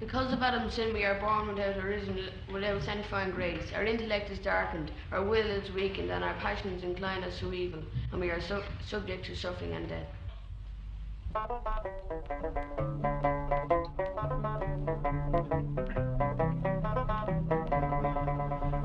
Because of Adam's sin, we are born without sanctifying grace. Our intellect is darkened, our will is weakened, and our passions incline us to evil, and we are subject to suffering and death.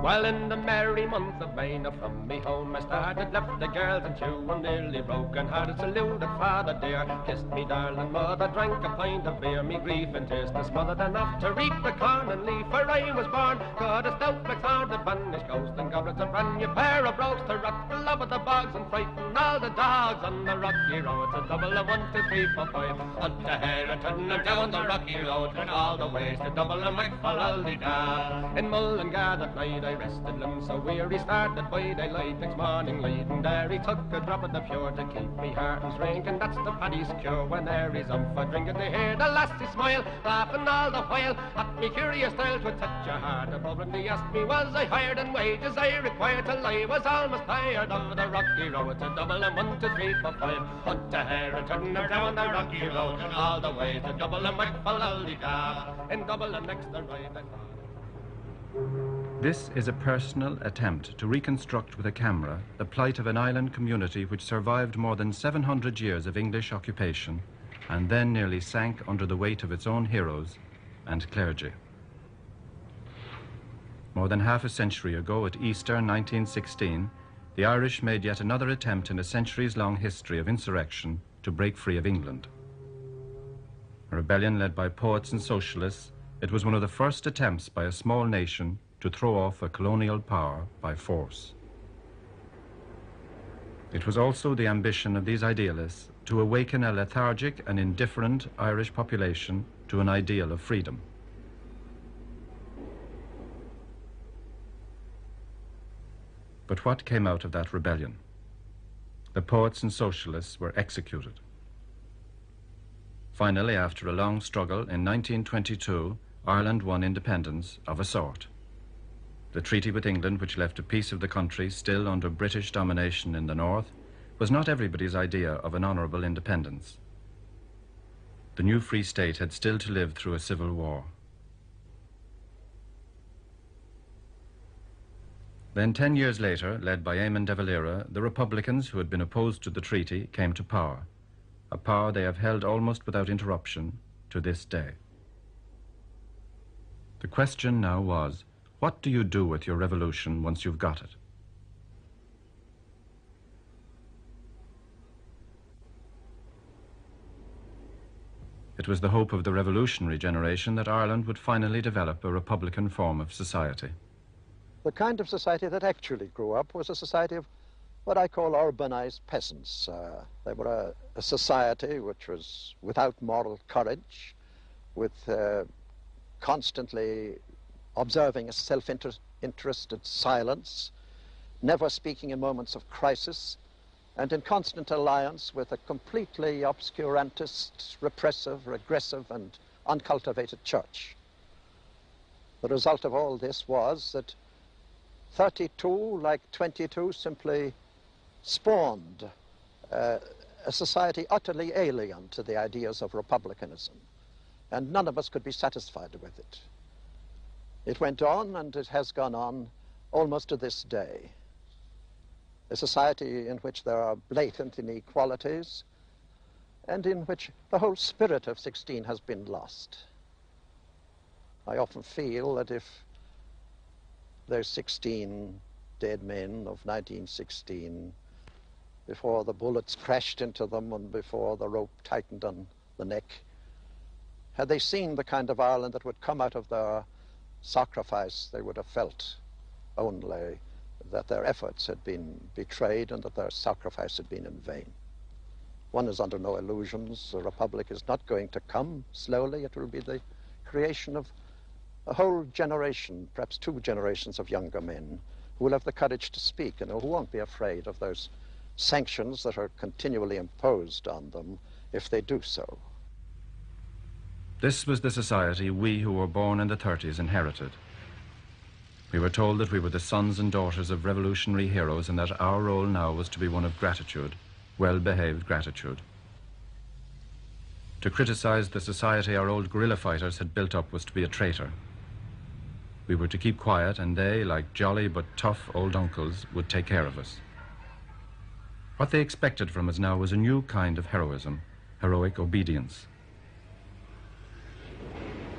Well, in the merry month of May, now from me home I started, left the girls and two, and nearly broken hearted, saluted father dear, kissed me darling mother, drank a pint of beer, me grief and tears to smothered enough to reap the corn and leaf, for I was born, got a stout blackthorn, the banished ghost and goblins, a brand new pair of brogues to rock the love of the bogs and frighten all the dogs on the rocky road. It's a double of 1, 2, 3, 4, 5, up to Herriton and down the rocky road, and all the ways to Dublin and Wickfall. In Mullingar that night I rested limbs so weary, started by daylight next morning light, and there he took a drop of the pure to keep me heart and drink, and that's the paddy's cure when there is for drinking. To hear the lassie smile, laughing all the while at me curious style, to touch your heart above, and he asked me was I hired in wages I required till I was almost tired of the rocky road to Dublin. 1, 2, 3, 4, 5, up to Herriton and down the rocky road, and all the way to Dublin, Wickfall. In Dublin next arrived I thought. This is a personal attempt to reconstruct with a camera the plight of an island community which survived more than 700 years of English occupation and then nearly sank under the weight of its own heroes and clergy. More than half a century ago, at Easter 1916, the Irish made yet another attempt in a centuries-long history of insurrection to break free of England. A rebellion led by poets and socialists, it was one of the first attempts by a small nation to throw off a colonial power by force. It was also the ambition of these idealists to awaken a lethargic and indifferent Irish population to an ideal of freedom. But what came out of that rebellion? The poets and socialists were executed. Finally, after a long struggle, in 1922, Ireland won independence of a sort. The treaty with England, which left a piece of the country still under British domination in the north, was not everybody's idea of an honourable independence. The new Free State had still to live through a civil war. Then 10 years later, led by Eamon de Valera, the Republicans who had been opposed to the treaty came to power, a power they have held almost without interruption to this day. The question now was, what do you do with your revolution once you've got it? It was the hope of the revolutionary generation that Ireland would finally develop a republican form of society. The kind of society that actually grew up was a society of what I call urbanized peasants. They were a society which was without moral courage, with constantly observing a self-interested silence, never speaking in moments of crisis, and in constant alliance with a completely obscurantist, repressive, regressive, and uncultivated church. The result of all this was that 32, like 22, simply spawned a society utterly alien to the ideas of republicanism, and none of us could be satisfied with it. It went on, and it has gone on almost to this day. A society in which there are blatant inequalities, and in which the whole spirit of 16 has been lost. I often feel that if those 16 dead men of 1916, before the bullets crashed into them and before the rope tightened on the neck, had they seen the kind of Ireland that would come out of their sacrifice, they would have felt only that their efforts had been betrayed and that their sacrifice had been in vain. One is under no illusions. The Republic is not going to come slowly. It will be the creation of a whole generation, perhaps 2 generations of younger men who will have the courage to speak and who won't be afraid of those sanctions that are continually imposed on them if they do so. This was the society we who were born in the 30s inherited. We were told that we were the sons and daughters of revolutionary heroes and that our role now was to be one of gratitude, well-behaved gratitude. To criticize the society our old guerrilla fighters had built up was to be a traitor. We were to keep quiet, and they, like jolly but tough old uncles, would take care of us. What they expected from us now was a new kind of heroism, heroic obedience.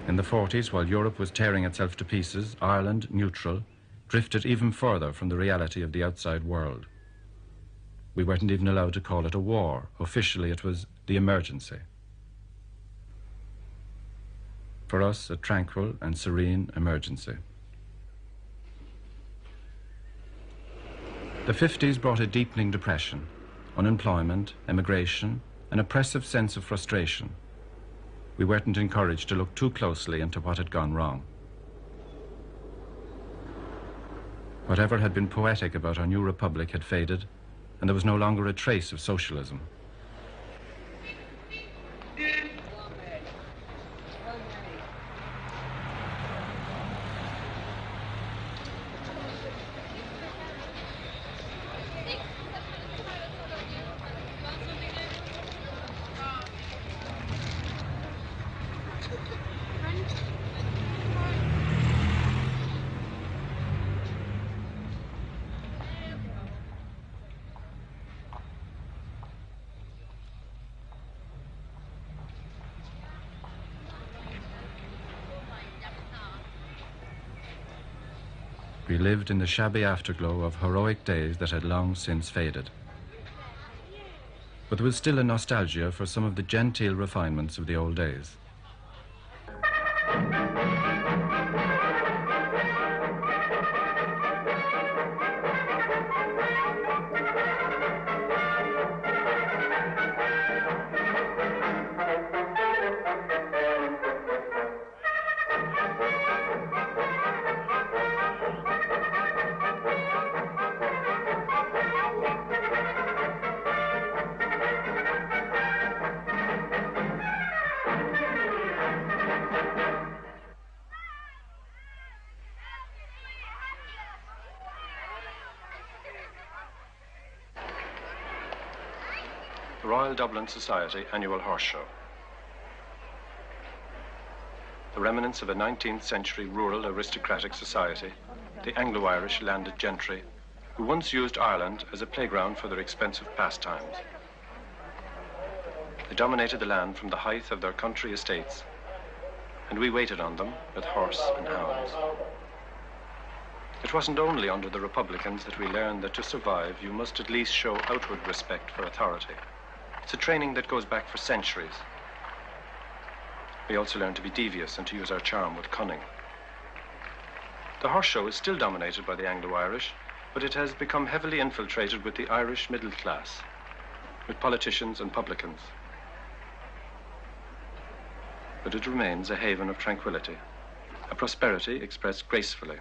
In the 40s, while Europe was tearing itself to pieces, Ireland, neutral, drifted even further from the reality of the outside world. We weren't even allowed to call it a war. Officially, it was the emergency. For us, a tranquil and serene emergency. The 50s brought a deepening depression, unemployment, emigration, an oppressive sense of frustration. We weren't encouraged to look too closely into what had gone wrong. Whatever had been poetic about our new republic had faded, and there was no longer a trace of socialism. We lived in the shabby afterglow of heroic days that had long since faded. But there was still a nostalgia for some of the genteel refinements of the old days. The Royal Dublin Society Annual Horse Show. The remnants of a 19th century rural aristocratic society, the Anglo-Irish landed gentry, who once used Ireland as a playground for their expensive pastimes. They dominated the land from the height of their country estates, and we waited on them with horse and hounds. It wasn't only under the Republicans that we learned that to survive, you must at least show outward respect for authority. It's a training that goes back for centuries. We also learned to be devious and to use our charm with cunning. The horse show is still dominated by the Anglo-Irish, but it has become heavily infiltrated with the Irish middle class, with politicians and publicans. But it remains a haven of tranquility, a prosperity expressed gracefully.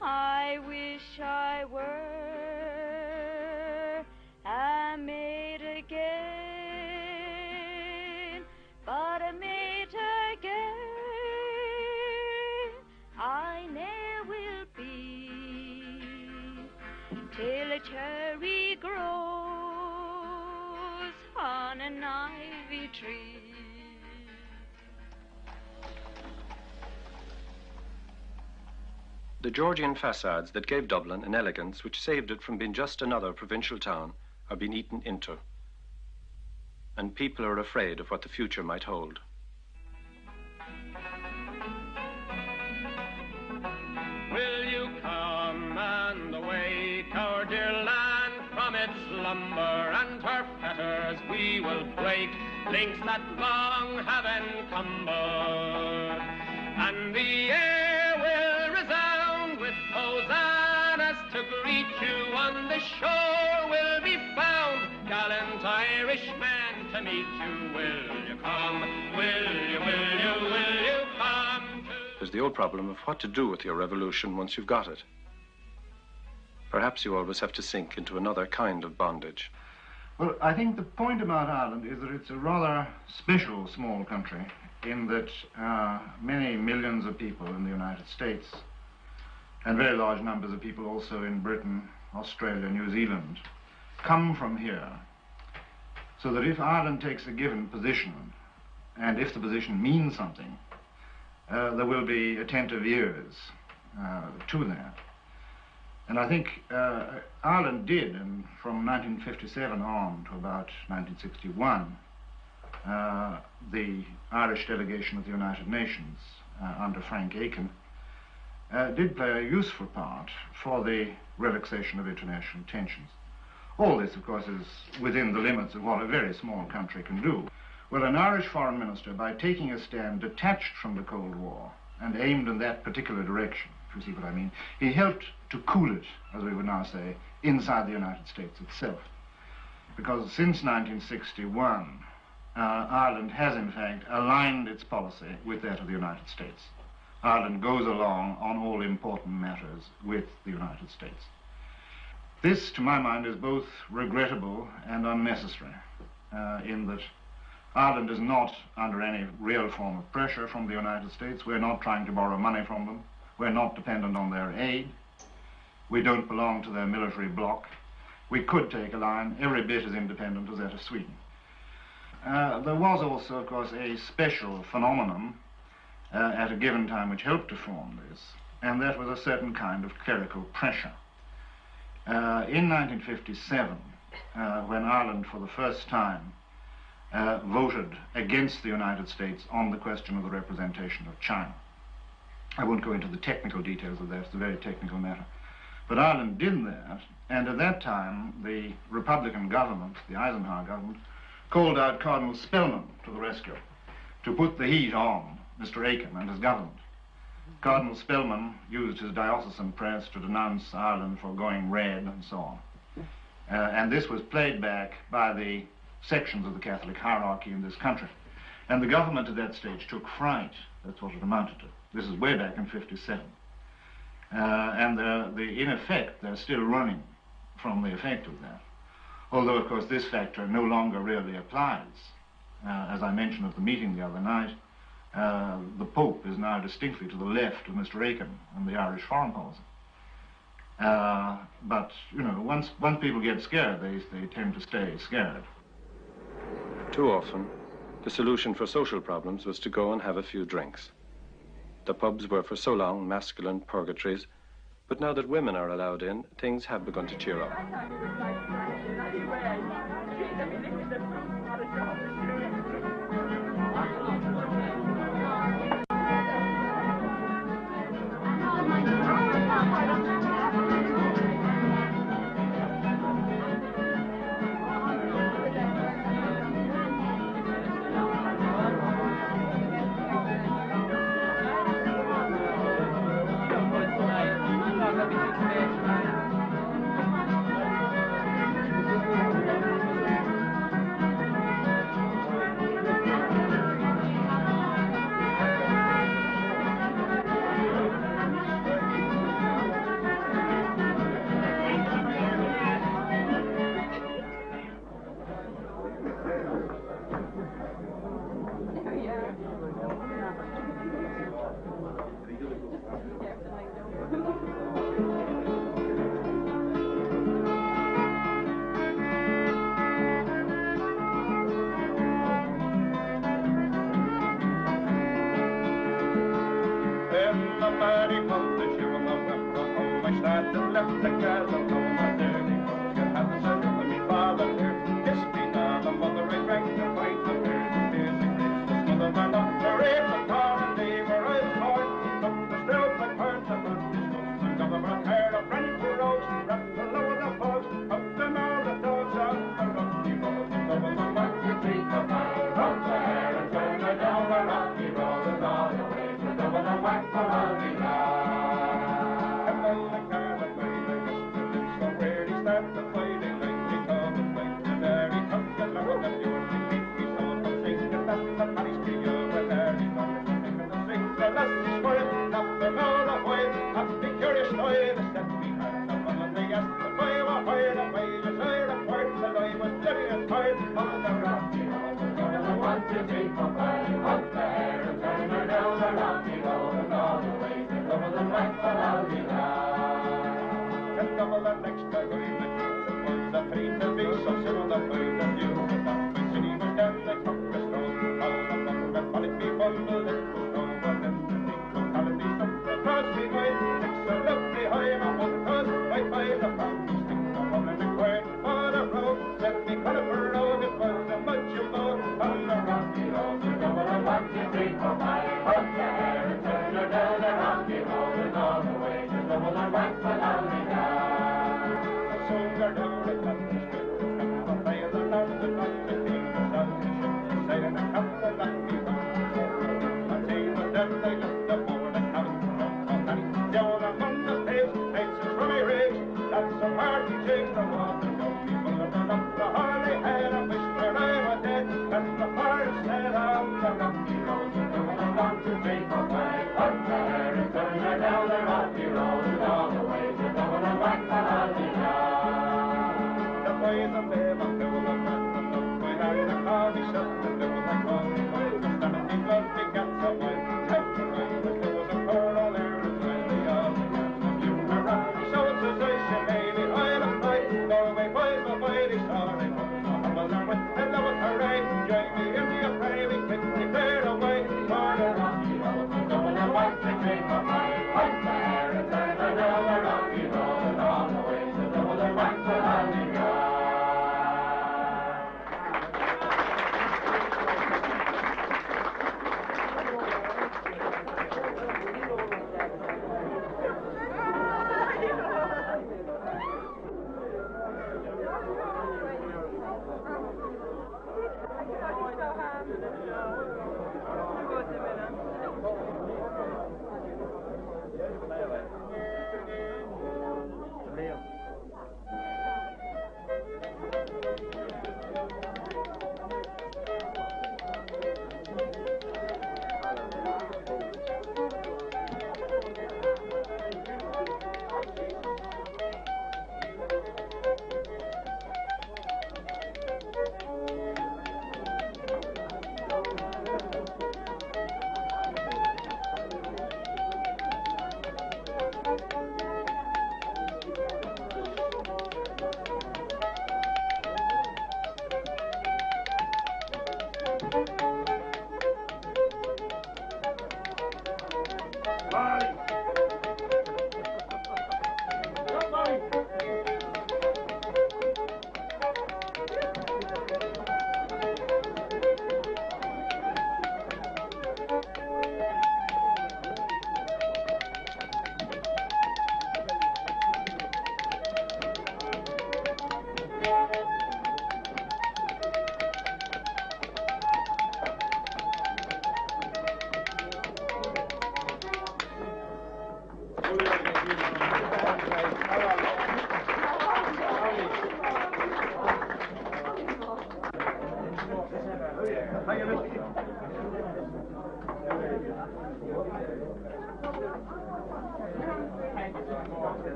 I wish I were a maid again, but a maid again I ne'er will be, till a cherry grows on an ivy tree. The Georgian facades that gave Dublin an elegance which saved it from being just another provincial town are being eaten into. and people are afraid of what the future might hold. Will you come and awake our dear land from its slumber, and her fetters we will break, links that long have encumbered, and the air will resound with hosannas to greet you. On the shore will be found gallant Irishmen to meet you. Will you come? Will you come to... There's the old problem of what to do with your revolution once you've got it. Perhaps you always have to sink into another kind of bondage. Well, I think the point about Ireland is that it's a rather special small country in that many millions of people in the United States and very large numbers of people also in Britain, Australia, New Zealand come from here, so that if Ireland takes a given position, and if the position means something, there will be attentive ears to that. And I think Ireland did, and from 1957 on to about 1961, the Irish delegation of the United Nations under Frank Aiken did play a useful part for the relaxation of international tensions. All this, of course, is within the limits of what a very small country can do. Well, an Irish foreign minister, by taking a stand detached from the Cold War and aimed in that particular direction, if you see what I mean, he helped to cool it, as we would now say, inside the United States itself. Because since 1961, Ireland has, in fact, aligned its policy with that of the United States. Ireland goes along on all important matters with the United States. This, to my mind, is both regrettable and unnecessary, in that Ireland is not under any real form of pressure from the United States. We're not trying to borrow money from them. We're not dependent on their aid. We don't belong to their military bloc. We could take a line every bit as independent as that of Sweden. There was also, of course, a special phenomenon at a given time which helped to form this, and that was a certain kind of clerical pressure. In 1957, when Ireland for the first time voted against the United States on the question of the representation of China. I won't go into the technical details of that, it's a very technical matter. But Ireland did that, and at that time, the Republican government, the Eisenhower government, called out Cardinal Spellman to the rescue to put the heat on Mr. Aiken and his government. Cardinal Spellman used his diocesan press to denounce Ireland for going red and so on. And this was played back by the sections of the Catholic hierarchy in this country. And the government at that stage took fright. That's what it amounted to. This is way back in 57. And in effect, they're still running from the effect of that. Although, of course, this factor no longer really applies. As I mentioned at the meeting the other night, the Pope is now distinctly to the left of Mr. Aiken and the Irish foreign policy. But, you know, once people get scared, they tend to stay scared. Too often, the solution for social problems was to go and have a few drinks. The pubs were for so long masculine purgatories, but now that women are allowed in, things have begun to cheer up. left the girl alone, my dirty, you have to me father here. Kiss me now, the mother I drank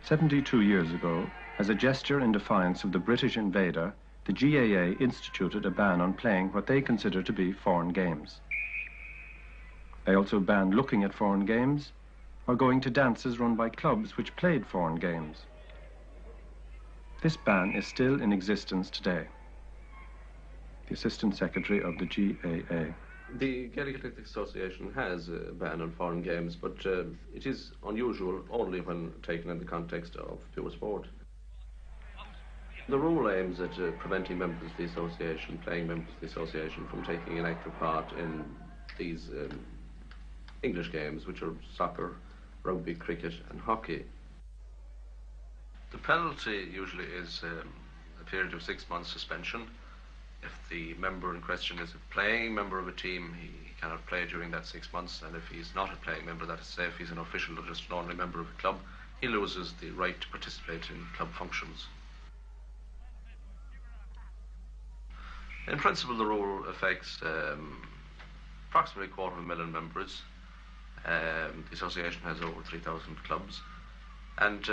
72 years ago, as a gesture in defiance of the British invader, the GAA instituted a ban on playing what they consider to be foreign games. They also banned looking at foreign games or going to dances run by clubs which played foreign games. This ban is still in existence today. The Assistant Secretary of the GAA. The Gaelic Athletic Association has a ban on foreign games, but it is unusual only when taken in the context of pure sport. The rule aims at preventing members of the association, playing members of the association, from taking an active part in these English games, which are soccer, rugby, cricket and hockey. The penalty usually is a period of 6 months suspension. If the member in question is a playing member of a team, he cannot play during that 6 months, and if he's not a playing member, that is to say if he's an official or just an ordinary member of a club, he loses the right to participate in club functions. In principle, the rule affects approximately 250,000 members. The association has over 3,000 clubs, and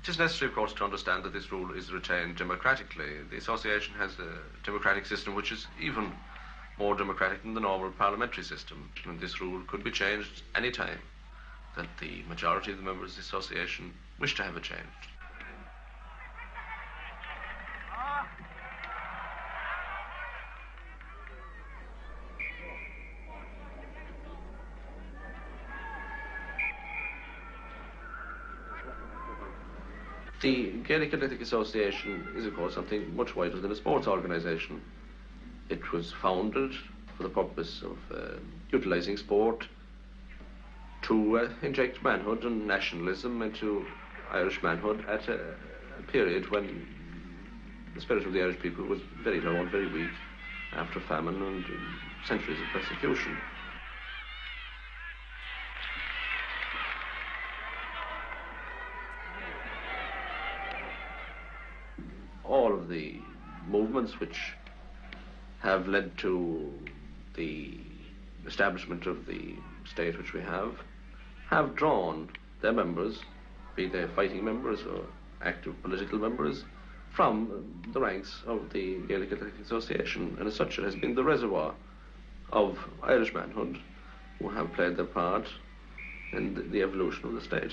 it is necessary, of course, to understand that this rule is retained democratically. The association has a democratic system which is even more democratic than the normal parliamentary system, and this rule could be changed any time that the majority of the members of the association wish to have it changed. The Gaelic Athletic Association is, of course, something much wider than a sports organisation. It was founded for the purpose of utilising sport to inject manhood and nationalism into Irish manhood at a period when the spirit of the Irish people was very low and very weak after famine and centuries of persecution. All of the movements which have led to the establishment of the state which we have drawn their members, be they fighting members or active political members, from the ranks of the Gaelic Athletic Association, and as such it has been the reservoir of Irish manhood who have played their part in the evolution of the state.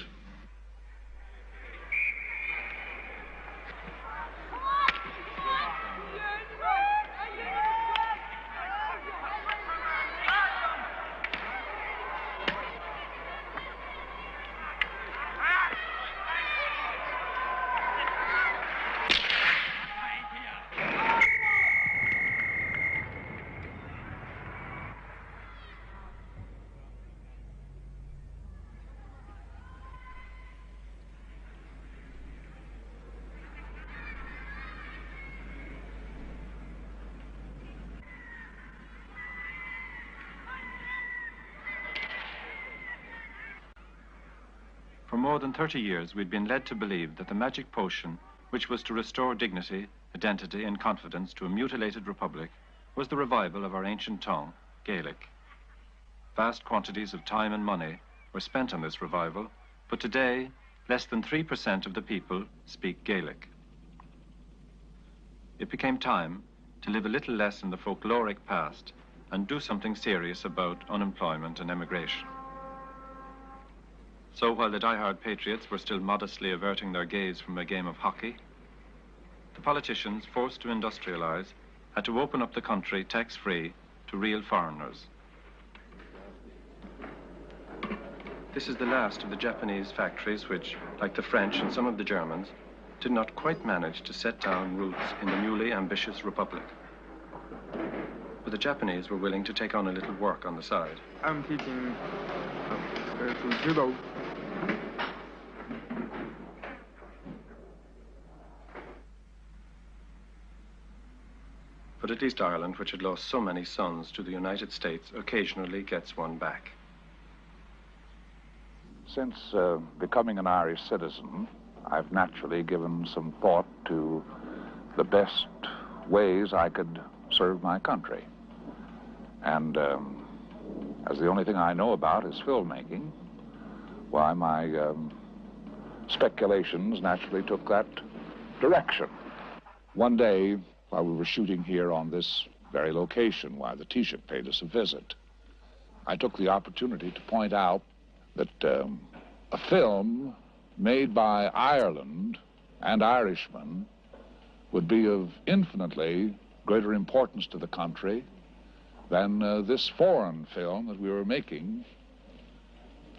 For more than 30 years, we'd been led to believe that the magic potion, which was to restore dignity, identity, and confidence to a mutilated republic, was the revival of our ancient tongue, Gaelic. Vast quantities of time and money were spent on this revival, but today, less than 3% of the people speak Gaelic. It became time to live a little less in the folkloric past and do something serious about unemployment and emigration. So while the die-hard patriots were still modestly averting their gaze from a game of hockey, the politicians, forced to industrialize, had to open up the country tax-free to real foreigners. This is the last of the Japanese factories which, like the French and some of the Germans, did not quite manage to set down roots in the newly ambitious republic. But the Japanese were willing to take on a little work on the side. I'm teaching judo. But at least Ireland, which had lost so many sons to the United States, occasionally gets one back. Since becoming an Irish citizen, I've naturally given some thought to the best ways I could serve my country. And as the only thing I know about is filmmaking, why, my speculations naturally took that direction. One day, while we were shooting here on this very location, while the Taoiseach paid us a visit, I took the opportunity to point out that a film made by Ireland and Irishmen would be of infinitely greater importance to the country than this foreign film that we were making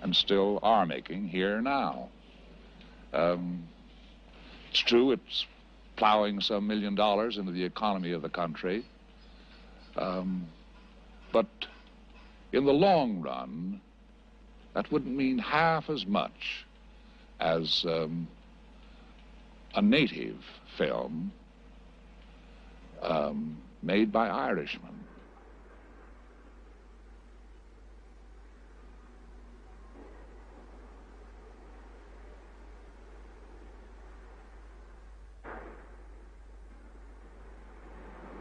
and still are making here now. It's true, it's plowing some $1 million into the economy of the country, but in the long run, that wouldn't mean half as much as a native film made by Irishmen.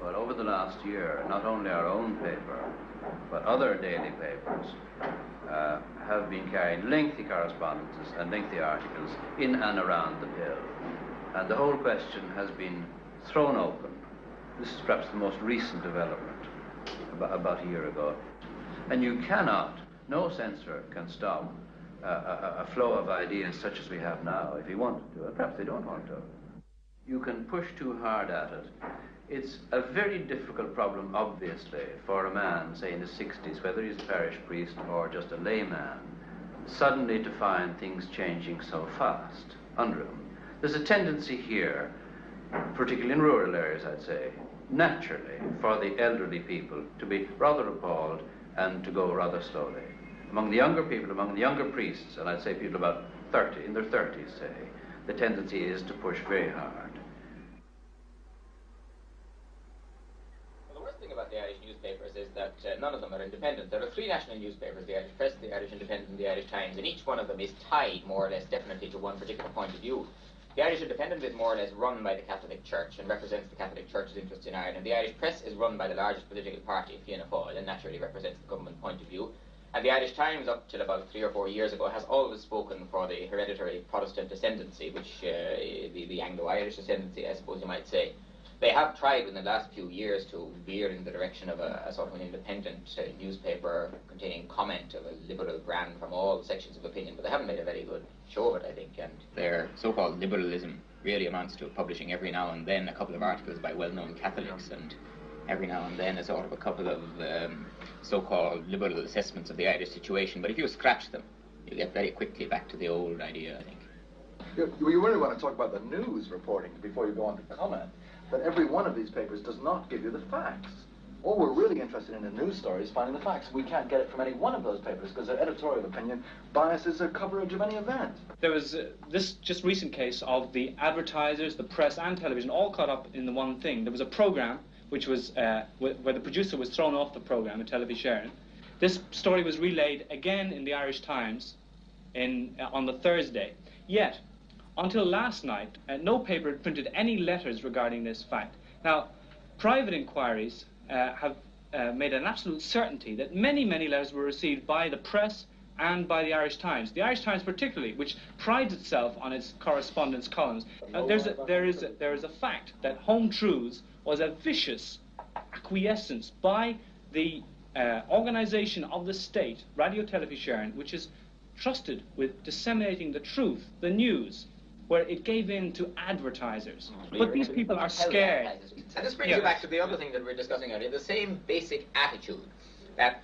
Well, over the last year, not only our own paper, but other daily papers have been carrying lengthy correspondences and lengthy articles in and around the bill. And the whole question has been thrown open. This is perhaps the most recent development, about a year ago. And you cannot, no censor can stop a flow of ideas such as we have now if he wanted to, and perhaps they don't want to. You can push too hard at it. It's a very difficult problem, obviously, for a man, say in his 60s, whether he's a parish priest or just a layman, suddenly to find things changing so fast under him. There's a tendency here, particularly in rural areas, I'd say, naturally, for the elderly people to be rather appalled and to go rather slowly. Among the younger people, among the younger priests, and I'd say people about 30, in their 30s, say, the tendency is to push very hard. About the Irish newspapers is that none of them are independent. There are three national newspapers, the Irish Press, the Irish Independent, and the Irish Times, and each one of them is tied more or less definitely to one particular point of view. The Irish Independent is more or less run by the Catholic Church and represents the Catholic Church's interests in Ireland. The Irish Press is run by the largest political party, Fianna Fáil, and naturally represents the government point of view. And the Irish Times, up till about 3 or 4 years ago, has always spoken for the hereditary Protestant ascendancy, which the Anglo-Irish ascendancy, I suppose you might say. They have tried in the last few years to veer in the direction of a sort of an independent newspaper containing comment of a liberal brand from all sections of opinion, but they haven't made a very good show of it, I think. And their so-called liberalism really amounts to publishing every now and then a couple of articles by well-known Catholics, and every now and then a sort of a couple of so-called liberal assessments of the Irish situation. But if you scratch them, you get very quickly back to the old idea, I think. You really want to talk about the news reporting before you go on to comment. But every one of these papers does not give you the facts. All we're really interested in the news story is finding the facts. We can't get it from any one of those papers because their editorial opinion biases their coverage of any event. There was this just recent case of the advertisers, the press and television all caught up in the one thing. There was a program which was where the producer was thrown off the program in television. This story was relayed again in the Irish Times on the Thursday. Yet, until last night, no paper had printed any letters regarding this fact. Now, private inquiries have made an absolute certainty that many, many letters were received by the press and by the Irish Times. The Irish Times particularly, which prides itself on its correspondence columns. There is a fact that Home Truths was a vicious acquiescence by the organisation of the state, Radio Television, which is trusted with disseminating the truth, the news, where it gave in to advertisers. But these people are scared. And this brings you back to the other thing that we were discussing earlier, the same basic attitude that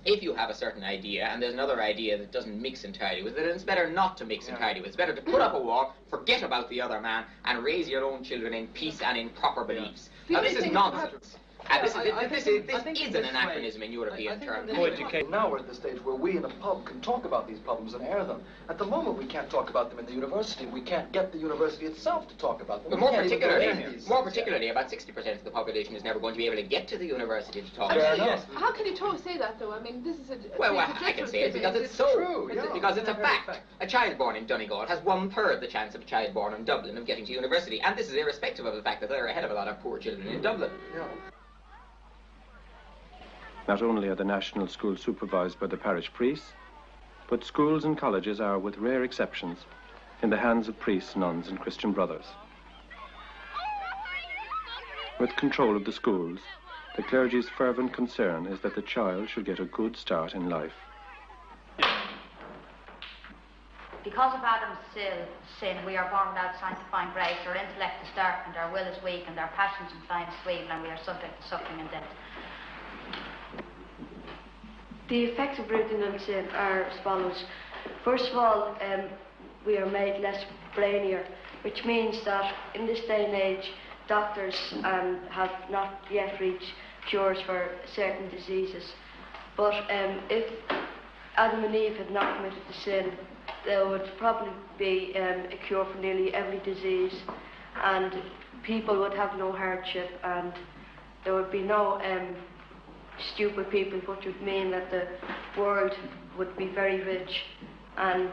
if you have a certain idea and there's another idea that doesn't mix entirely with it, it's better not to mix entirely with it. It's better to put up a wall, forget about the other man, and raise your own children in peace and in proper beliefs. Now, this is nonsense. This is an anachronism in European terms. Now we're at the stage where we in a pub can talk about these problems and air them. At the moment, we can't talk about them in the university. We can't get the university itself to talk about them. But more particularly, about 60% of the population is never going to be able to get to the university to talk about it. Yes. How can you say that, though? I mean, this is a... Well, I can say it because it's so true. Because it's a fact. A child born in Donegal has 1/3 the chance of a child born in Dublin of getting to university. And this is irrespective of the fact that there are a hell of a lot of poor children in Dublin. Yeah. Not only are the national schools supervised by the parish priests, but schools and colleges are, with rare exceptions, in the hands of priests, nuns, and Christian brothers. With control of the schools, the clergy's fervent concern is that the child should get a good start in life. Because of Adam's sin, we are born without sanctifying grace. Our intellect is darkened, our will is weak, and our passions incline to evil, and we are subject to suffering and death. The effects of original sin are as follows. First of all, we are made less brainier, which means that in this day and age, doctors have not yet reached cures for certain diseases. But if Adam and Eve had not committed the sin, there would probably be a cure for nearly every disease, and people would have no hardship, and there would be no stupid people, which would mean that the world would be very rich. And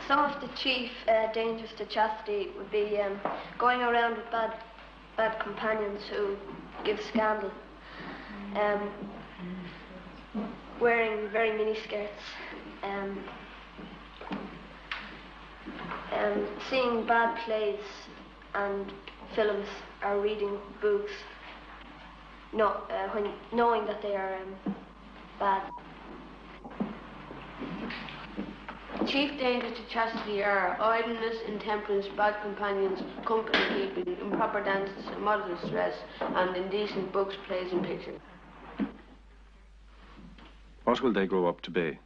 some of the chief dangers to chastity would be going around with bad companions who give scandal, wearing very mini skirts, seeing bad plays and films, or reading books, when knowing that they are bad. Chief dangers to chastity are idleness, intemperance, bad companions, company keeping, improper dances, immoderate dress, and indecent books, plays, and pictures. What will they grow up to be?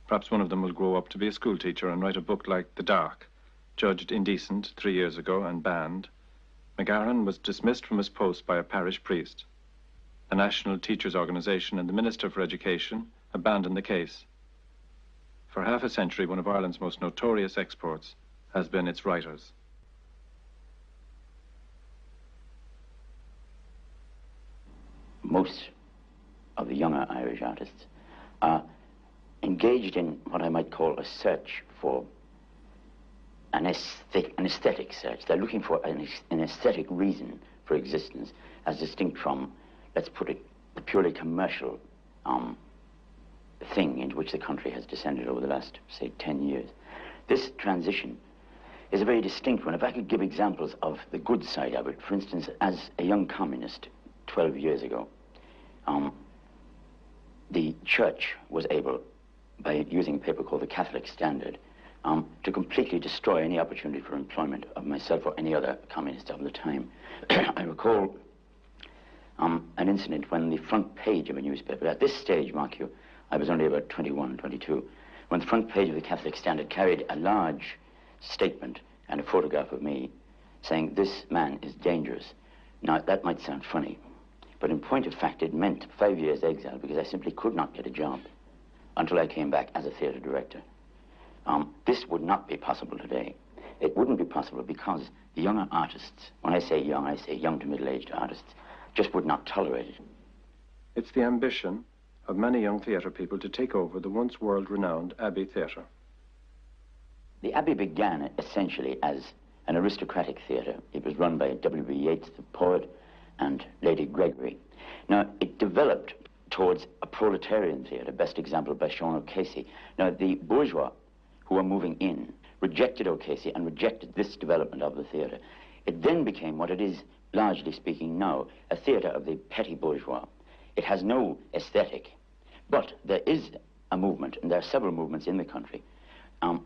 Perhaps one of them will grow up to be a school teacher and write a book like The Dark, judged indecent 3 years ago and banned. McGarren was dismissed from his post by a parish priest. The National Teachers' Organisation and the Minister for Education abandoned the case. For half a century, one of Ireland's most notorious exports has been its writers. Most of the younger Irish artists are engaged in what I might call a search for an aesthetic search. They're looking for an aesthetic reason for existence, as distinct from, let's put it, the purely commercial thing into which the country has descended over the last, say, 10 years. This transition is a very distinct one. If I could give examples of the good side of it, for instance, as a young communist 12 years ago, the church was able, by using a paper called the Catholic Standard, to completely destroy any opportunity for employment of myself or any other communist of the time. I recall an incident when the front page of a newspaper, at this stage, mark you, I was only about 21, 22, when the front page of the Catholic Standard carried a large statement and a photograph of me saying, "This man is dangerous." Now, that might sound funny, but in point of fact, it meant 5 years exile, because I simply could not get a job until I came back as a theatre director. This would not be possible today. It wouldn't be possible because the younger artists, when I say young to middle-aged artists, just would not tolerate it. It's the ambition of many young theatre people to take over the once world-renowned Abbey Theatre. The Abbey began essentially as an aristocratic theatre. It was run by W.B. Yeats, the poet, and Lady Gregory. Now, it developed towards a proletarian theatre, best example by Sean O'Casey. Now, the bourgeois who were moving in rejected O'Casey and rejected this development of the theatre. It then became what it is, largely speaking now, a theatre of the petty bourgeois. It has no aesthetic, but there is a movement, and there are several movements in the country,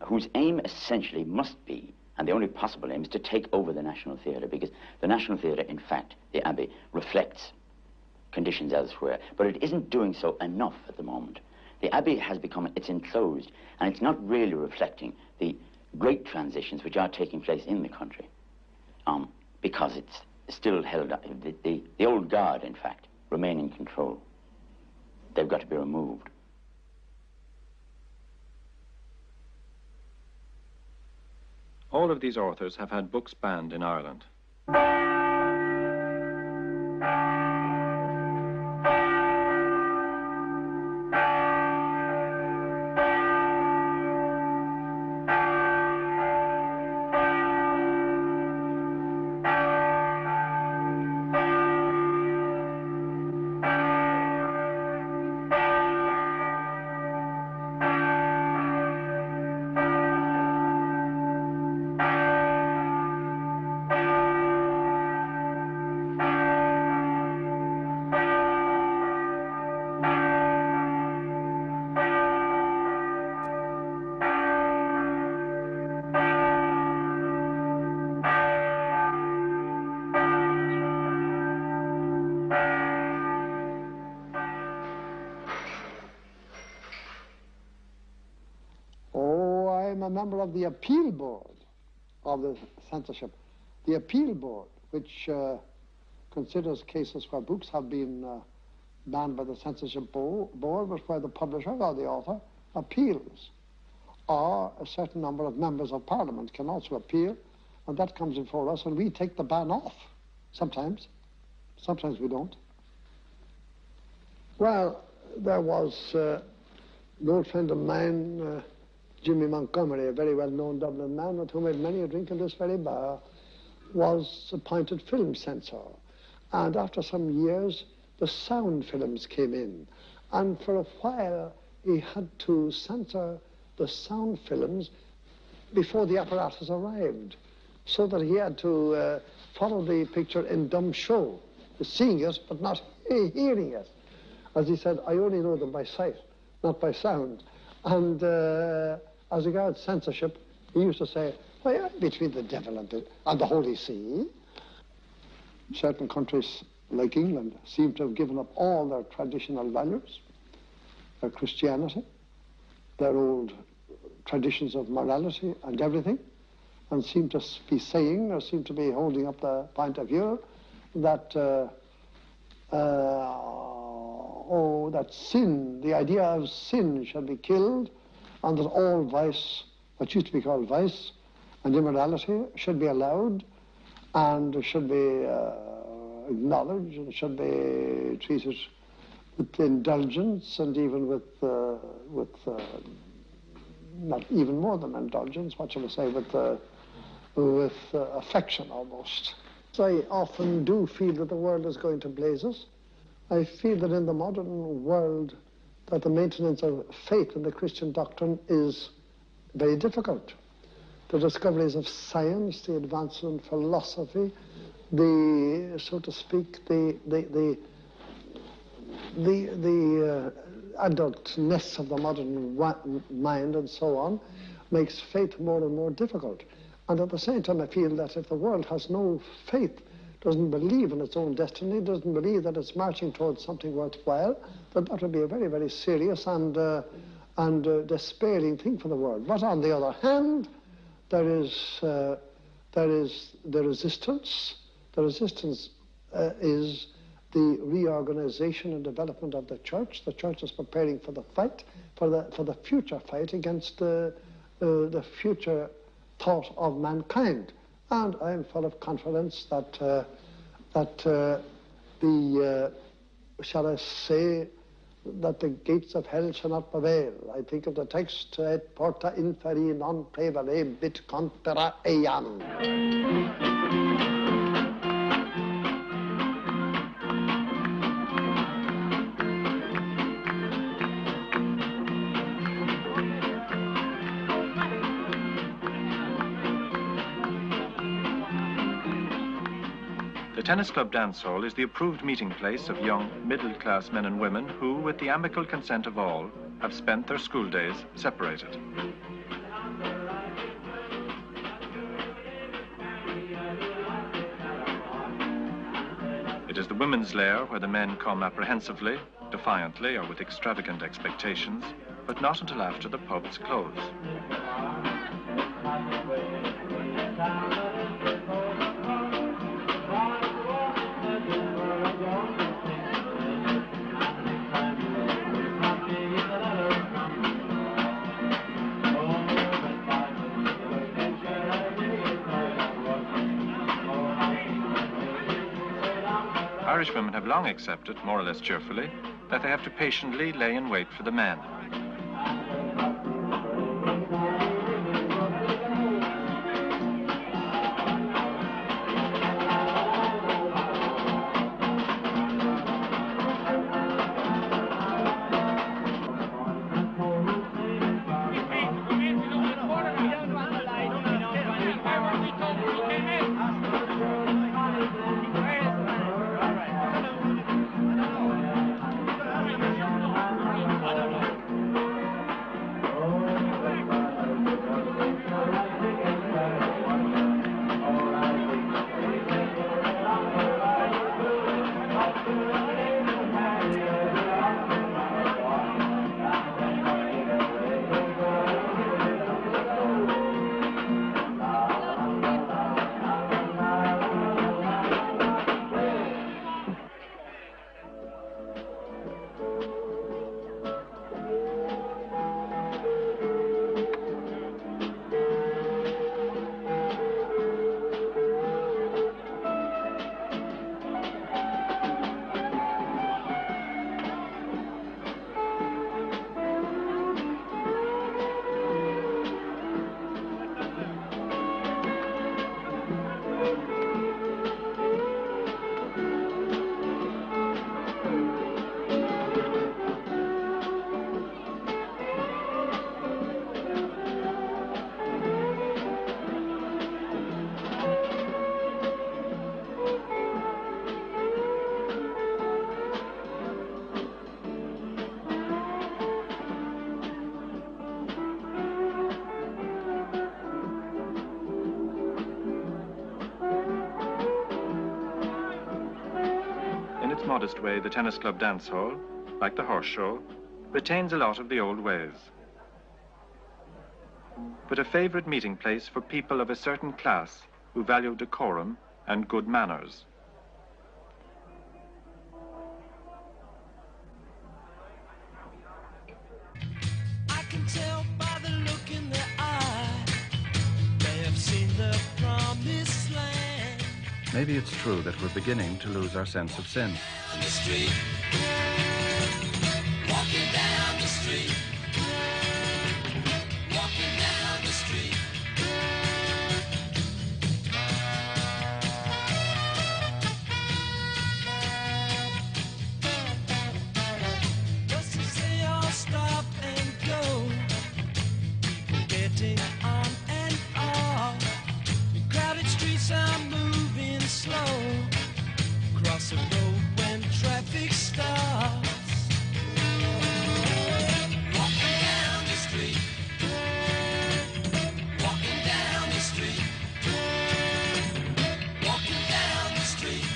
whose aim essentially must be, and the only possible aim, is to take over the National Theatre, because the National Theatre, in fact, the Abbey, reflects conditions elsewhere, but it isn't doing so enough at the moment. The Abbey has become, it's enclosed, and it's not really reflecting the great transitions which are taking place in the country, because it's still held up. The old guard, in fact, remain in control. They've got to be removed. All of these authors have had books banned in Ireland. member of the appeal board of the censorship. The appeal board, which considers cases where books have been banned by the censorship board, but where the publisher or the author appeals. Or a certain number of members of parliament can also appeal, and that comes before us, and we take the ban off sometimes. Sometimes we don't. Well, there was an old friend of mine, Jimmy Montgomery, a very well-known Dublin man with whom I had many a drink in this very bar, was appointed film censor. And after some years, the sound films came in. And for a while, he had to censor the sound films before the apparatus arrived, so that he had to follow the picture in dumb show, seeing it but not hearing it. As he said, I only know them by sight, not by sound. And as regards censorship, he used to say, well, between the devil and the Holy See. Certain countries, like England, seem to have given up all their traditional values, their Christianity, their old traditions of morality and everything, and seem to be saying, or seem to be holding up the point of view that that sin, the idea of sin should be killed, and that all vice, what used to be called vice and immorality, should be allowed and should be acknowledged and should be treated with indulgence and even with not even more than indulgence, what shall I say, with affection almost. So I often do feel that the world is going to blazes. I feel that in the modern world that the maintenance of faith in the Christian doctrine is very difficult. The discoveries of science, the advancement in philosophy, the, so to speak, the adultness of the modern mind and so on makes faith more and more difficult. And at the same time, I feel that if the world has no faith, doesn't believe in its own destiny, doesn't believe that it's marching towards something worthwhile, then that would be a very, very serious and despairing thing for the world. But on the other hand, there is the resistance. The resistance is the reorganization and development of the church. The church is preparing for the fight, for the future fight against the future thought of mankind. And I am full of confidence that shall I say, that the gates of hell shall not prevail. I think of the text, et porta inferi non prevalebit contra eam. The Tennis Club Dance Hall is the approved meeting place of young, middle-class men and women who, with the amicable consent of all, have spent their school days separated. It is the women's lair where the men come apprehensively, defiantly, or with extravagant expectations, but not until after the pubs close. Irish women have long accepted, more or less cheerfully, that they have to patiently lay in wait for the men. modest way the tennis club dance hall, like the horse show, retains a lot of the old ways. But a favourite meeting place for people of a certain class who value decorum and good manners. I can tell by the look in their eye, they have seen the promised land. Maybe it's true that we're beginning to lose our sense of sin. On the street, walking down the street, walking down the street. Buses, they all stop and go, people getting on and off. The crowded streets are moving slow, cross the road when traffic stops. Walking down the street, walking down the street, walking down the street.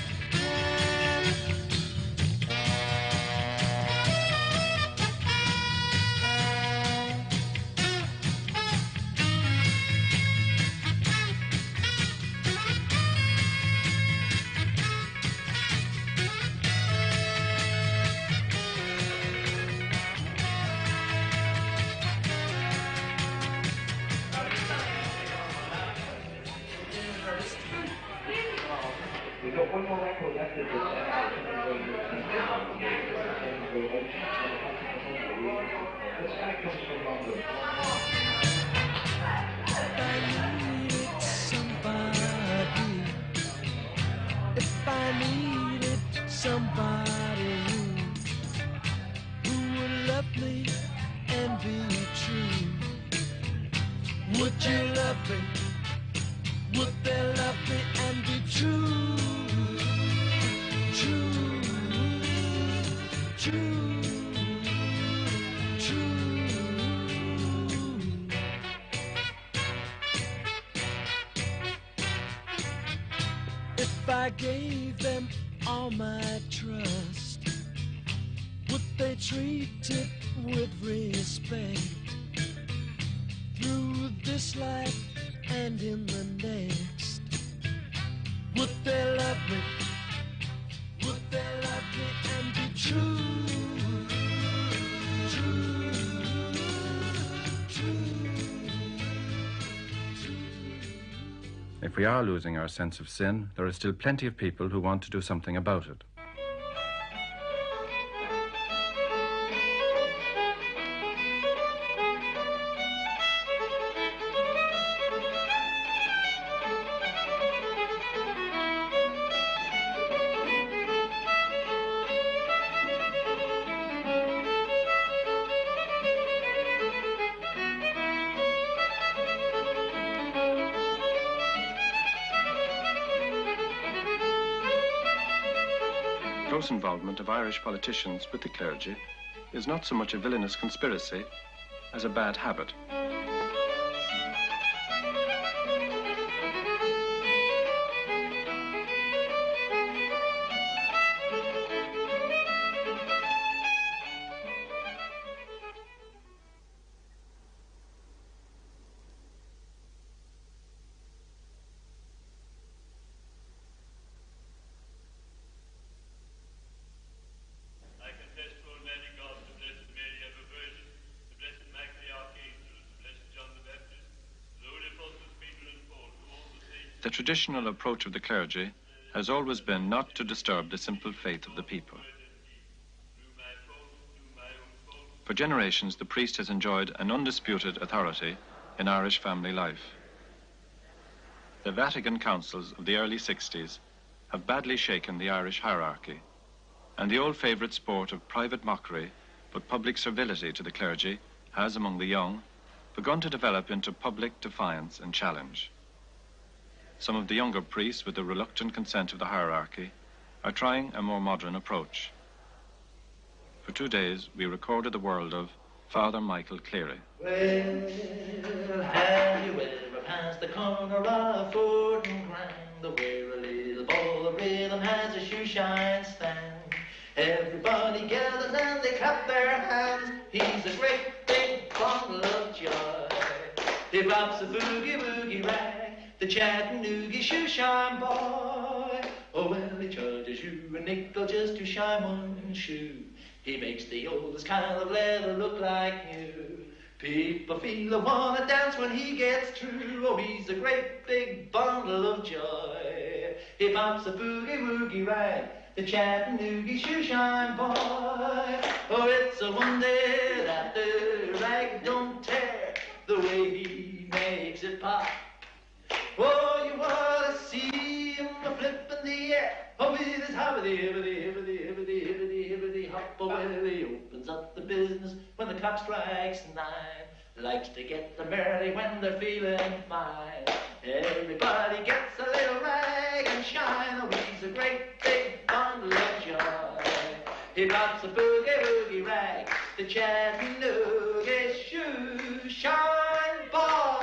If I needed somebody who would love me and be true, would you love me? Would they love me and be true? True, true, true. If I gave them all my trust, would they treat it with respect? Through this life and in the next, would they love me? Would they love me and be true? True, true. If we are losing our sense of sin, there are still plenty of people who want to do something about it. Close involvement of Irish politicians with the clergy is not so much a villainous conspiracy as a bad habit. The traditional approach of the clergy has always been not to disturb the simple faith of the people. For generations, the priest has enjoyed an undisputed authority in Irish family life. The Vatican councils of the early 60s have badly shaken the Irish hierarchy, and the old favourite sport of private mockery but public servility to the clergy has, among the young, begun to develop into public defiance and challenge. Some of the younger priests, with the reluctant consent of the hierarchy, are trying a more modern approach. For 2 days, we recorded the world of Father Michael Cleary. Well, have you ever passed the corner of Fort and Grand, where a little ball of rhythm has a shoe shine stand? Everybody gathers and they clap their hands. He's a great big bundle of joy. He pops a boogie-woogie rag, the Chattanooga shoe-shine boy. Oh, well, he charges you a nickel just to shine one shoe. He makes the oldest kind of leather look like new. People feel they want to dance when he gets through. Oh, he's a great big bundle of joy. He pops a boogie-woogie rag, the Chattanooga shoe-shine boy. Oh, it's a wonder that the rag don't tear the way he makes it pop. Oh, you want to see him flip in the air. Oh, with his hoppity, hippity, hippity, hippity, hippity, hippity, hop. Oh, well, he opens up the business when the clock strikes 9. Likes to get them early when they're feeling fine. Everybody gets a little rag and shine. Oh, he's a great big bundle of joy. He pops a boogie-woogie rag, the Chattanooga shoe-shine boy.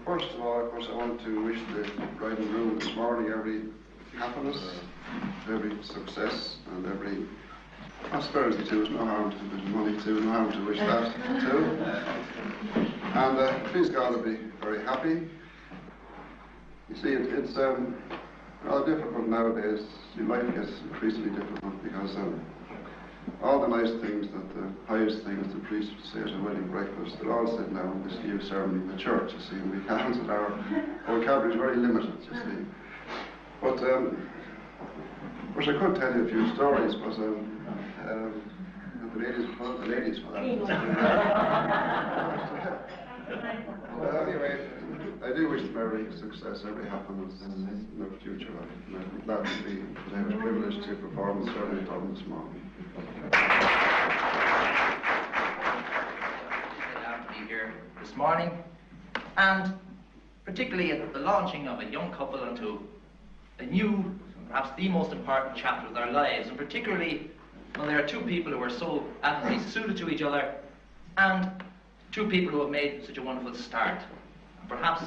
First of all, of course, I want to wish the bride and groom this morning every happiness, every success, and every prosperity too. There's no harm to a bit of money too, no harm to wish that too. And please God, I'll be very happy. You see, it's rather difficult nowadays. Life gets increasingly difficult because all the nice things, that the highest things the priest would say at a wedding breakfast, they're all said now in this new ceremony in the church, you see, and we can't, and our vocabulary is very limited, you see. But, of course, I could tell you a few stories, but the ladies for that. Anyway, I do wish them every success, every happiness in their future life, and I'm glad to be today was privileged to perform the ceremony in Dublin this morning. To be here this morning, and particularly at the launching of a young couple into a new, perhaps the most important chapter of their lives, and particularly when there are two people who are so admirably suited to each other, and two people who have made such a wonderful start. And perhaps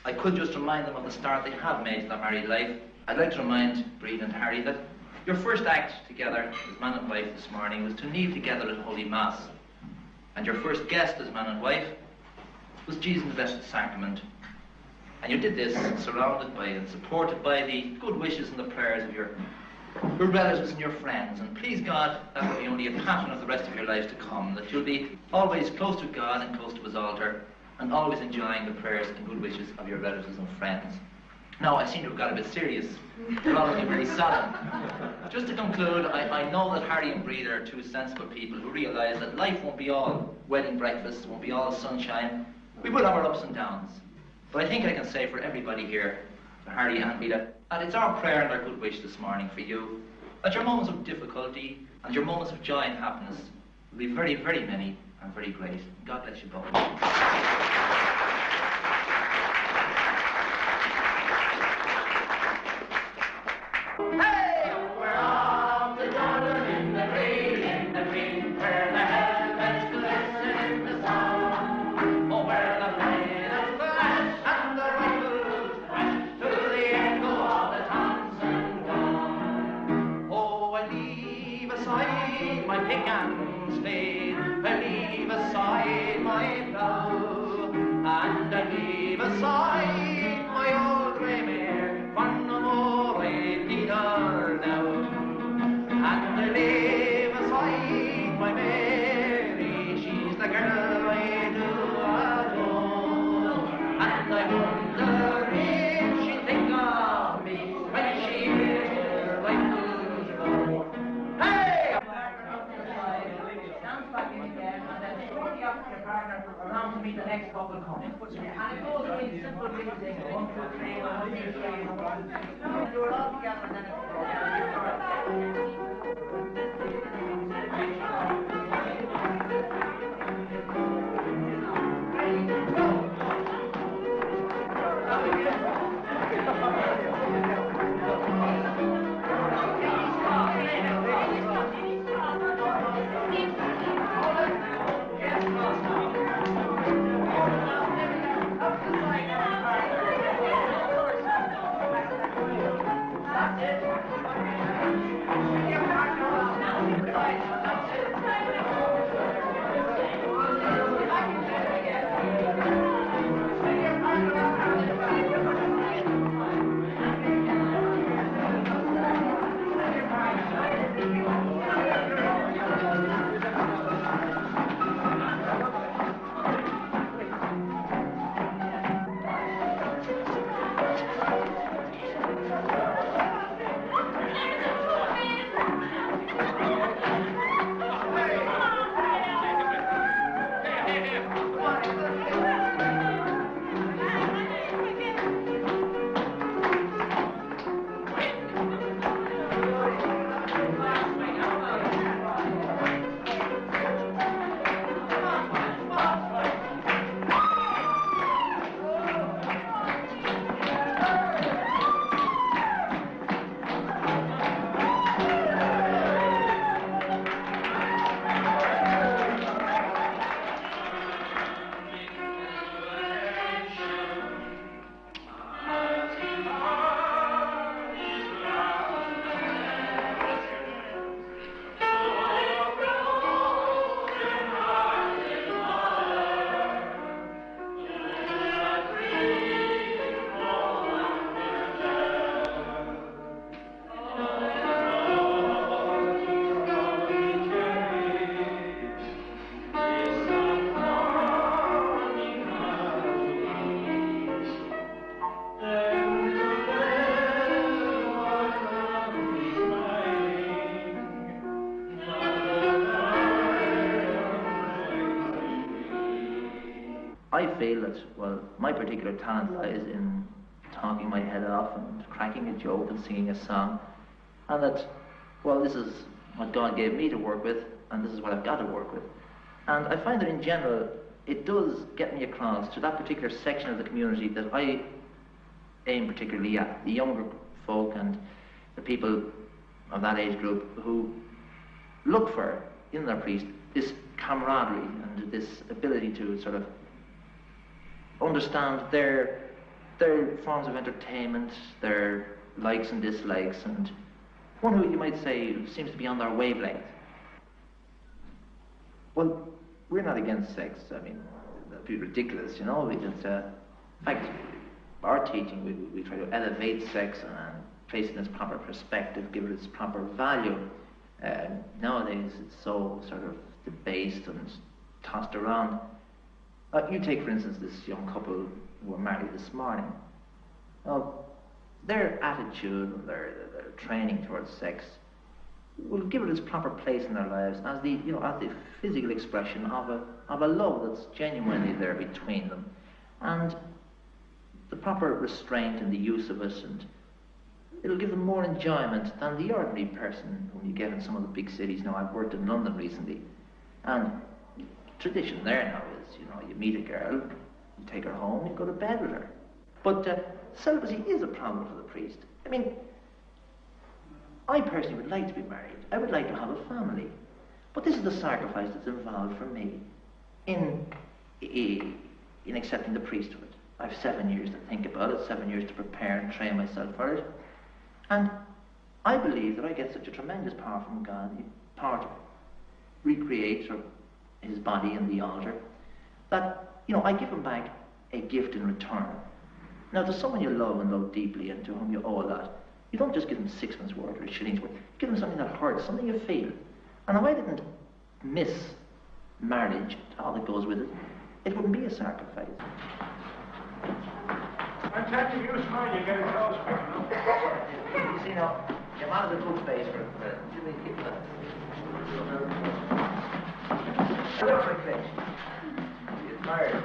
I could just remind them of the start they have made to their married life. I'd like to remind Breed and Harry that your first act together as man and wife this morning was to kneel together at Holy Mass. And your first guest as man and wife was Jesus in the Blessed Sacrament. And you did this surrounded by and supported by the good wishes and the prayers of your relatives and your friends. And please God, that will be only a pattern of the rest of your lives to come, that you'll be always close to God and close to his altar, and always enjoying the prayers and good wishes of your relatives and friends. Now, I seem to have got a bit serious. You're all looking really solemn. Just to conclude, I know that Harry and Breed are two sensible people who realise that life won't be all wedding breakfasts, won't be all sunshine. We will have our ups and downs. But I think I can say for everybody here, for Harry and Breed, that it's our prayer and our good wish this morning for you, that your moments of difficulty and your moments of joy and happiness will be very, very many and very great. God bless you both. Hey, we're off to Dublin in the green, where the helmets glisten in the sun. Oh, where the lighters flash and the rifles crash to the echo of the Thompson gun. Oh, I leave aside my pick and spade, I leave aside my plough. beside my old grey mare, for no more I need her now. And I lay beside my Mary, she's the girl I do adore. And I wonder if she'll think of me when she hears my blues roll. Hey! Dance back in again, and then shortly after your partner around to meet the next couple coming. And it goes with simple breathing, 1, 2, 3, 1, 2, 3, 1. And do it all together, and then I feel that, well, my particular talent lies in talking my head off and cracking a joke and singing a song, and that, well, this is what God gave me to work with, and this is what I've got to work with. And I find that in general, it does get me across to that particular section of the community that I aim particularly at, the younger folk and the people of that age group who look for, in their priest, this camaraderie and this ability to sort of understand their forms of entertainment, their likes and dislikes, and one who you might say seems to be on their wavelength. Well, we're not against sex. I mean, that'd be ridiculous, you know. We just, in fact, our teaching, we try to elevate sex and place it in its proper perspective, give it its proper value. Nowadays, it's so sort of debased and tossed around. You take, for instance, this young couple who were married this morning. Their attitude and their training towards sex will give it its proper place in their lives as the, as the physical expression of a love that's genuinely there between them, and the proper restraint in the use of it, and it'll give them more enjoyment than the ordinary person whom you get in some of the big cities. Now, I've worked in London recently, and tradition there now is, you meet a girl, you take her home, you go to bed with her. But celibacy is a problem for the priest. I mean, I personally would like to be married. I would like to have a family. But this is the sacrifice that's involved for me in accepting the priesthood. I have 7 years to think about it, 7 years to prepare and train myself for it. And I believe that I get such a tremendous power from God, power to recreate his body in the altar, that, I give him back a gift in return. Now, there's someone you love and love deeply and to whom you owe a lot. You don't just give them sixpence worth or a shilling's worth. You give them something that hurts, something you feel. And if I didn't miss marriage, all that goes with it, it wouldn't be a sacrifice. I'm telling you, smile, you get it close. You see now, your man has a good face for it. You may keep that. Look like face. He's tired.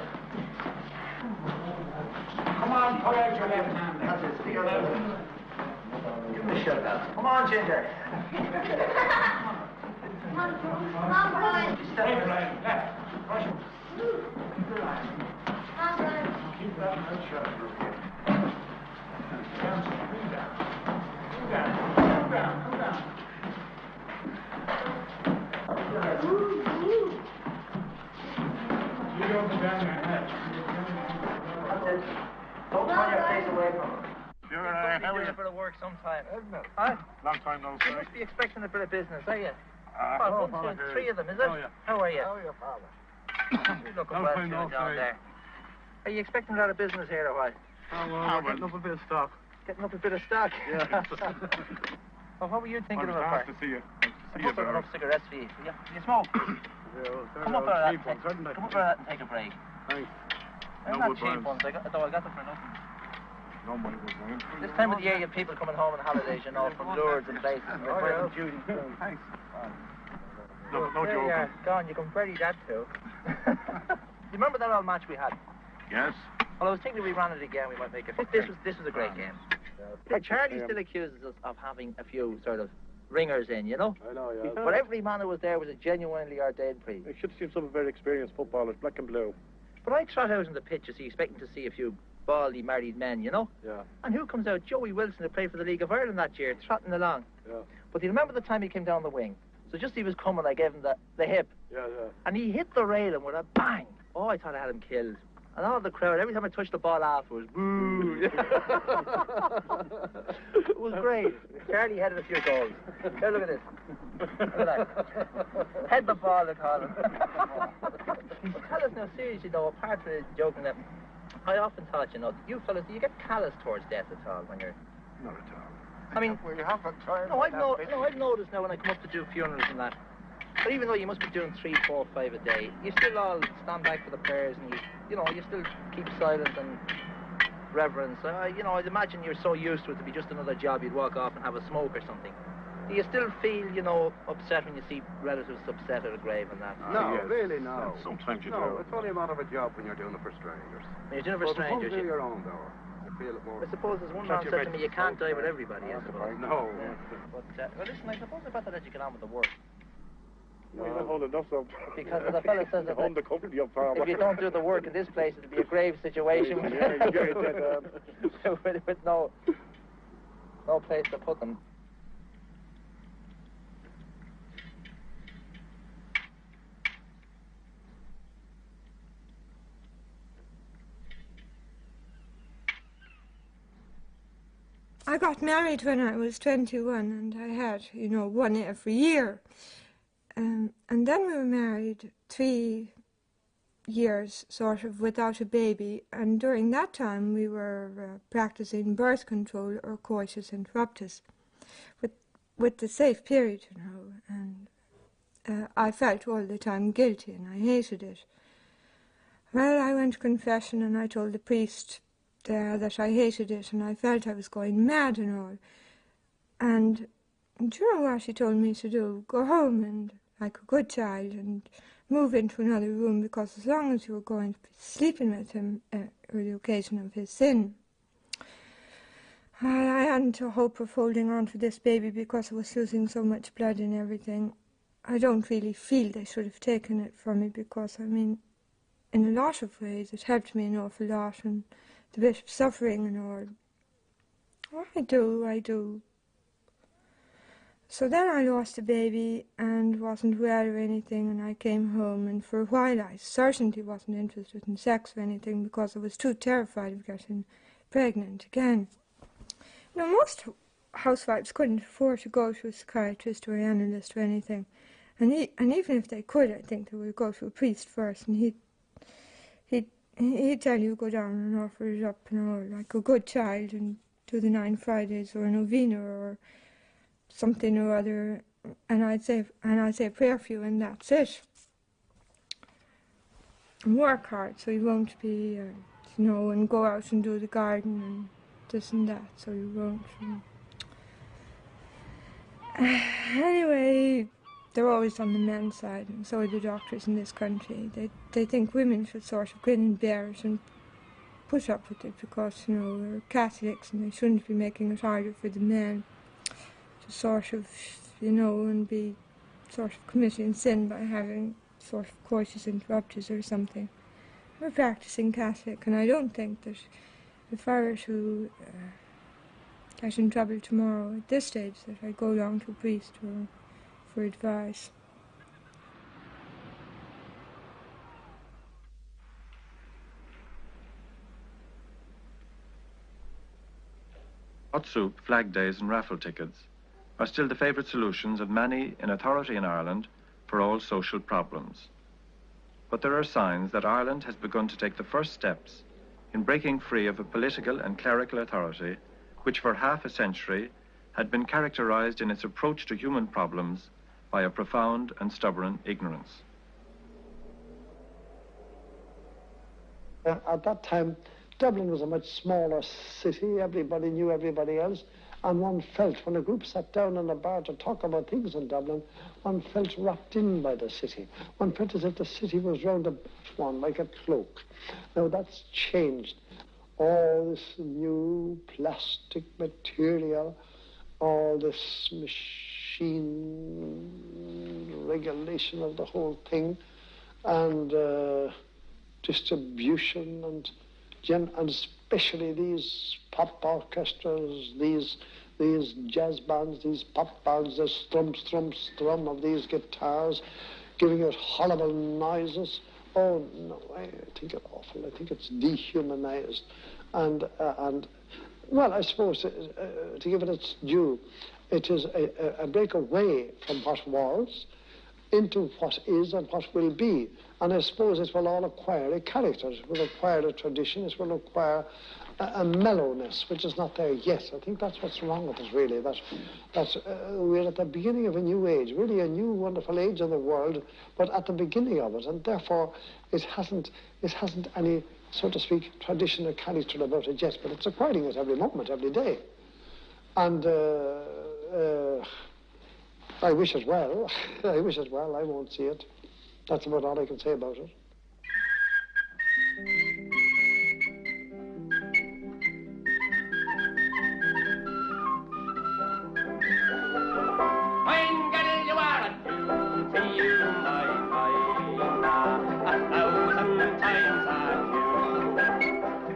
Come on, put out your left hand there. That's it, speak your left hand. Give me a shove out. Come on, Ginger. Come on, Brian. Hey, Brian, left. Push him. Come on, Brian. Keep that mouth shut. Down, bring down. Come down. Come down. Come down. You open down your head. That's it. Don't turn your face away from him. Sure, How are you for the work sometime? Isn't it? Huh? Long time no You see. must be expecting a bit of business, are you? Oh, One, two, three of them, is it? Oh, yeah. How are you? How are you, father? You look Long well time no down see. there. Are you expecting a lot of business here or what? Oh, well, we're getting up a bit of stock. Getting up a bit of stock? Yeah. Well, what were you thinking I'm of it glad for? to see you. I hope there are enough cigarettes for you. You smoke? Come up out of that and take a break. Thanks. They're not cheap ones. I got them for nothing. No money was going. This time of the year, you have people coming home on holidays, you know, from Lourdes and places, and they're playing duty. Thanks. No joking. Yeah, gone. You can bury that too. You remember that old match we had? Yes. Well, I was thinking if we ran it again, we might make it. This was a great game. Charlie still accuses us of having a few sort of ringers in, you know? I know, yeah. But every man who was there was a genuinely ordained priest. It should seem some very experienced footballers, black and blue. But I trot out on the pitch, you see, expecting to see a few baldy married men, you know? Yeah. And who comes out? Joey Wilson, who played for the League of Ireland that year, trotting along. Yeah. But do you remember the time he came down the wing? So just as he was coming, I gave him the hip. Yeah, yeah. And he hit the railing with a bang. Oh, I thought I had him killed. And all the crowd, every time I touched the ball afterwards, boo. It was great. Charlie headed a few goals. Here, look at this. Look at that. Head the ball, they call him. Tell us now, seriously though, apart from joking that, I often thought, you know, you fellas, do you get callous towards death at all when you're... Not at all. I mean... Well, you haven't tried. No, I've noticed now when I come up to do funerals and that, but even though you must be doing 3, 4, 5 a day, you still all stand back for the prayers and you still keep silent and reverence. You know, I'd imagine you're so used to it to be just another job, you'd walk off and have a smoke or something. Do you still feel, you know, upset when you see relatives upset at a grave and that? No, really, no. Sometimes you do. No, it's only a matter of a job when you're doing it for strangers. When you're doing it for strangers, you your own, though. You feel it more. I suppose there's one man said to me, you can't die with everybody, I suppose. No. Yeah. But, well, listen, I suppose I better let you get on with the work. No, you're not holding enough up. Because the fella says that on the company up farmer. if you don't do the work in this place, it'll be a grave situation with no place to put them. I got married when I was 21 and I had, you know, one every year. And then we were married 3 years, sort of, without a baby. And during that time we were practicing birth control or coitus interruptus with the safe period, you know. And I felt all the time guilty and I hated it. Well, I went to confession and I told the priest there that I hated it and I felt I was going mad and all. And do you know what he told me to do? Go home and, like a good child, and move into another room, because as long as you were going to be sleeping with him on the occasion of his sin, I hadn't a hope of holding on to this baby because I was losing so much blood and everything. I don't really feel they should have taken it from me, because, I mean, in a lot of ways it helped me an awful lot, and the bit of suffering and all. Oh, I do. So then I lost the baby and wasn't well or anything, and I came home, and for a while I certainly wasn't interested in sex or anything because I was too terrified of getting pregnant again. You know, most housewives couldn't afford to go to a psychiatrist or an analyst or anything, and even if they could, I think they would go to a priest first, and he'd he'd tell you go down and offer it up, you know, like a good child, and do the 9 Fridays or a novena or something or other, and I'd say a prayer for you, and that's it. And work hard, so you won't be, you know, and go out and do the garden and this and that, so you won't. Anyway, they're always on the men's side, and so are the doctors in this country. They think women should sort of grin and bear it and put up with it because, you know, we're Catholics and they shouldn't be making it harder for the men to sort of, you know, and be sort of committing sin by having sort of courses interrupted or something. I'm a practicing Catholic, and I don't think that if I were to get in trouble tomorrow at this stage that I'd go down to a priest or for advice. Hot soup, flag days and raffle tickets are still the favourite solutions of many in authority in Ireland for all social problems. But there are signs that Ireland has begun to take the first steps in breaking free of a political and clerical authority which for half a century had been characterised in its approach to human problems by a profound and stubborn ignorance. At that time, Dublin was a much smaller city. Everybody knew everybody else. And one felt, when a group sat down in a bar to talk about things in Dublin, one felt wrapped in by the city. One felt as if the city was round about one, like a cloak. Now that's changed. All this new plastic material, all this machine regulation of the whole thing, and distribution, and especially these pop orchestras, these jazz bands, these pop bands, the strum, strum, strum of these guitars, giving it horrible noises. Oh no, I think it's awful. I think it's dehumanized, and well, I suppose to give it its due, it is a break away from what was into what is and what will be. And I suppose it will all acquire a character, it will acquire a tradition, it will acquire a mellowness, which is not there yet. I think that's what's wrong with us, really, that we're at the beginning of a new age, really a new wonderful age of the world, but at the beginning of it, and therefore it hasn't any, so to speak, tradition or character about it yet, but it's acquiring it every moment, every day. And I wish it well. I wish it well. I won't see it. That's about all I can say about it.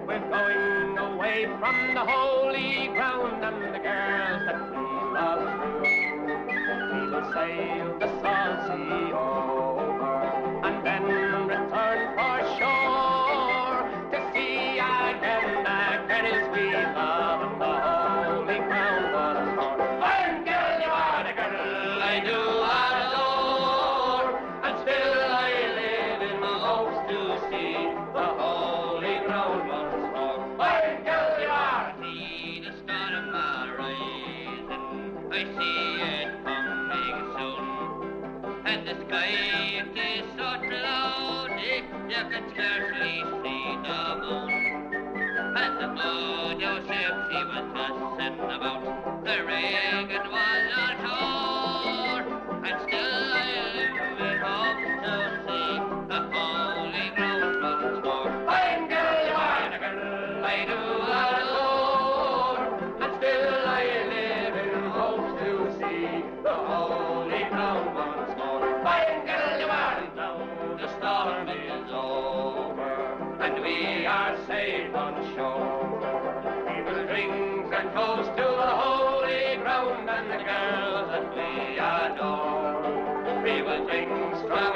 We're going away from the holy ground and the girls that we love true. We will sail the salt sea over and then return for shore to see again the girls we love and the holy ground once more. One girl, you are the girl I do adore, and still I live in hopes to see the holy ground once more. One girl, you are. See the star of my rising, I see it coming soon, and the sky it is so cloudy you can scarcely see the moon. And the moon, your ship, he was tossing about, the ring it was not shore, and still I live in hope to see the holy ground once more. Fine girl, you are the girl I do adore, and still I live in hopes to see the holy ground once more. Fine girl, you are, and now the storm is over, and we are safe on shore. We will drink and toast to the holy ground and the girls that we adore. We will drink strong